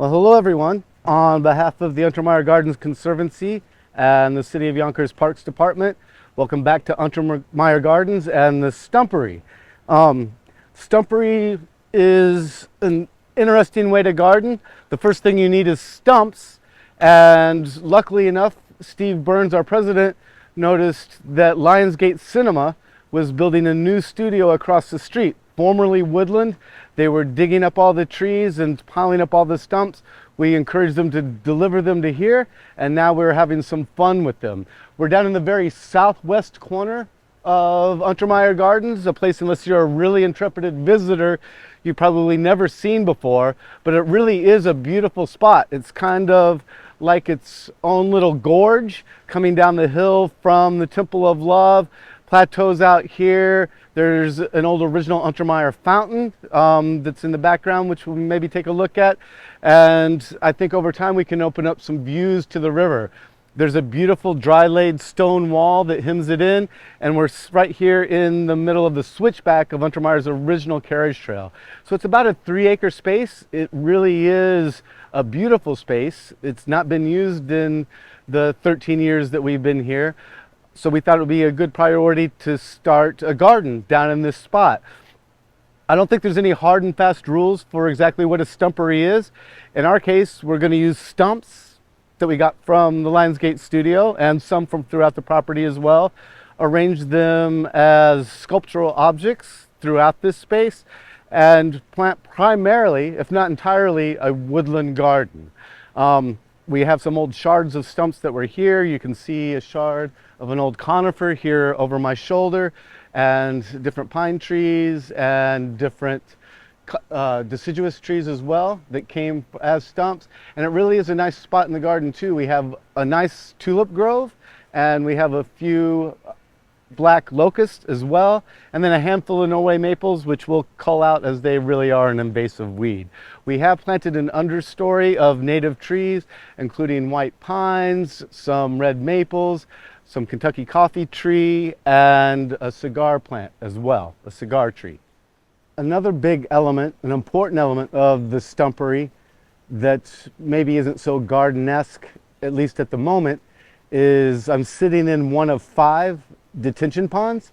Well, hello everyone. On behalf of the Untermyer Gardens Conservancy and the City of Yonkers Parks Department, welcome back to Untermyer Gardens and the Stumpery. Stumpery is an interesting way to garden. The first thing you need is stumps, and luckily enough, Steve Burns, our president, noticed that Lionsgate Cinema was building a new studio across the street, formerly woodland. They were digging up all the trees and piling up all the stumps. We encouraged them to deliver them to here, and now we're having some fun with them. We're down in the very southwest corner of Untermyer Gardens, a place, unless you're a really intrepid visitor, you've probably never seen before, but it really is a beautiful spot. It's kind of like its own little gorge coming down the hill from the Temple of Love. Plateaus out here. There's an old original Untermyer fountain that's in the background, which we'll maybe take a look at. And I think over time we can open up some views to the river. There's a beautiful dry-laid stone wall that hems it in, and we're right here in the middle of the switchback of Untermyer's original carriage trail. So it's about a 3-acre space. It really is a beautiful space. It's not been used in the 13 years that we've been here. So we thought it would be a good priority to start a garden down in this spot. I don't think there's any hard and fast rules for exactly what a stumpery is. In our case, we're going to use stumps that we got from the Lionsgate studio and some from throughout the property as well. Arrange them as sculptural objects throughout this space and plant primarily, if not entirely, a woodland garden. We have some old shards of stumps that were here. You can see a shard of an old conifer here over my shoulder, and different pine trees and different deciduous trees as well that came as stumps. And it really is a nice spot in the garden too. We have a nice tulip grove, and we have a few black locusts as well, and then a handful of Norway maples, which we'll cull out as they really are an invasive weed. We have planted an understory of native trees, including white pines, some red maples, some Kentucky coffee tree, and a cigar plant as well, a cigar tree. Another big element, an important element of the stumpery that maybe isn't so garden-esque, at least at the moment, is I'm sitting in one of 5 detention ponds.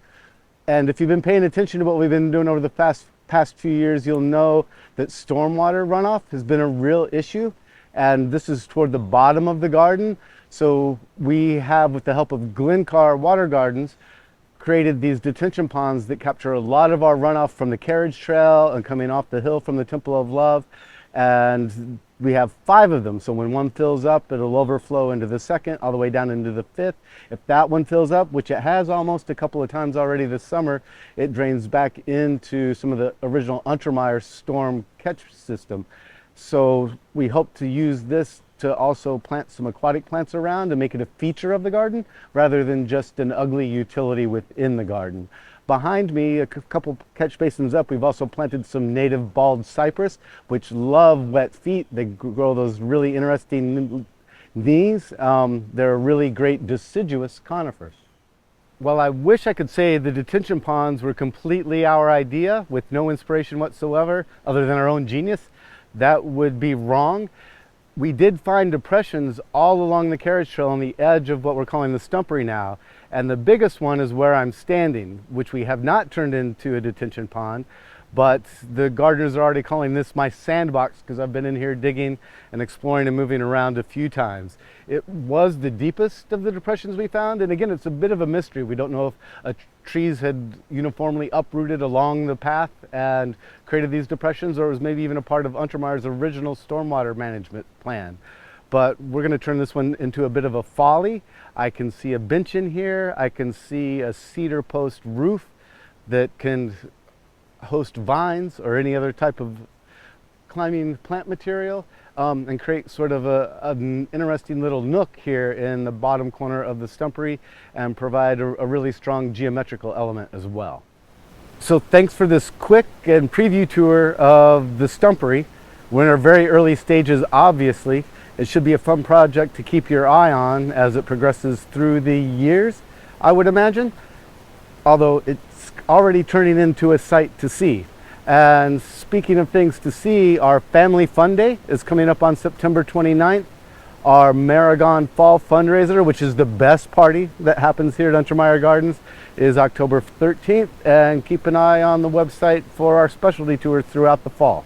And if you've been paying attention to what we've been doing over the past few years, you'll know that stormwater runoff has been a real issue. And this is toward the bottom of the garden. So we have, with the help of Glencar Water Gardens, created these detention ponds that capture a lot of our runoff from the carriage trail and coming off the hill from the Temple of Love. And we have 5 of them. So when one fills up, it'll overflow into the second, all the way down into the 5th. If that one fills up, which it has almost a couple of times already this summer, it drains back into some of the original Untermyer storm catch system. So we hope to use this to also plant some aquatic plants around and make it a feature of the garden rather than just an ugly utility within the garden. Behind me, a couple catch basins up, we've also planted some native bald cypress, which love wet feet. They grow those really interesting knees. They're really great deciduous conifers. While I wish I could say the detention ponds were completely our idea with no inspiration whatsoever other than our own genius, that would be wrong. We did find depressions all along the carriage trail on the edge of what we're calling the stumpery now. And the biggest one is where I'm standing, which we have not turned into a detention pond, but the gardeners are already calling this my sandbox because I've been in here digging and exploring and moving around a few times. It was the deepest of the depressions we found, and again, it's a bit of a mystery. We don't know if trees had uniformly uprooted along the path and created these depressions, or it was maybe even a part of Untermyer's original stormwater management plan. But we're going to turn this one into a bit of a folly. I can see a bench in here. I can see a cedar post roof that can host vines or any other type of climbing plant material, and create sort of an interesting little nook here in the bottom corner of the stumpery and provide a really strong geometrical element as well. So thanks for this quick and preview tour of the stumpery. We're in our very early stages, obviously. It should be a fun project to keep your eye on as it progresses through the years, I would imagine, although it's already turning into a sight to see. And speaking of things to see, our Family Fun Day is coming up on September 29th. Our Maragon Fall fundraiser, which is the best party that happens here at Untermyer Gardens, is October 13th. And keep an eye on the website for our specialty tours throughout the fall.